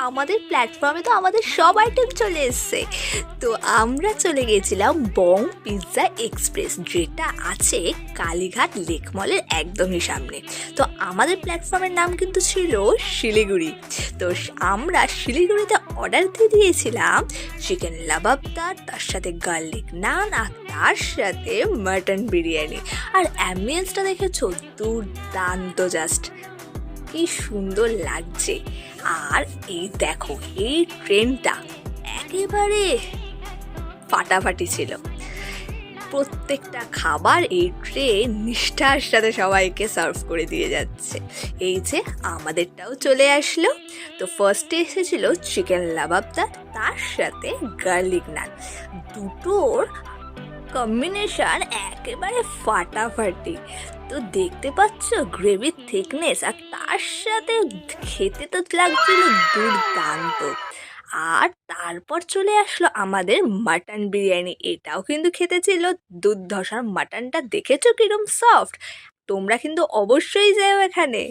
আমাদের প্ল্যাটফর্মে তো আমাদের সব আইটেম চলে এসছে। তো আমরা চলে গেছিলাম বং পিৎজা এক্সপ্রেস, যেটা আছে কালীঘাট লেক মলের একদমই সামনে। তো আমাদের প্ল্যাটফর্মের নাম কিন্তু ছিল শিলিগুড়ি। তো আমরা শিলিগুড়িতে অর্ডার দিয়ে দিয়েছিলাম চিকেন লাবাবদার, তার সাথে গার্লিক নান, আর তার সাথে মাটন বিরিয়ানি। আর অ্যাম্বিয়েন্সটা দেখেছো, দুর্দান্ত, জাস্ট কি সুন্দর লাগছে। আর এই দেখো, এই ট্রেনটা একেবারে ফাটাফাটি ছিল। প্রত্যেকটা খাবার এই ট্রে নিষ্ঠার সাথে সবাইকে সার্ভ করে দিয়ে যাচ্ছে। এই যে আমাদেরটাও চলে আসলো। তো ফার্স্টে এসেছিল চিকেন লাবাবদার, তার সাথে গার্লিক নান। দুটোর কম্বিনেশন একেবারে ফাটাফাটি। তো দেখতে পাচ্ছ গ্রেভির থিকনেস, আর তার সাথে খেতে তো লাগছিল দুর্দান্ত। আর তারপর চলে আসলো আমাদের মাটন বিরিয়ানি। এটাও কিন্তু খেতে ছিল দুর্ধর্ষ। মাটনটা দেখেছো কিরম সফট। তোমরা কিন্তু অবশ্যই যেও এখানে।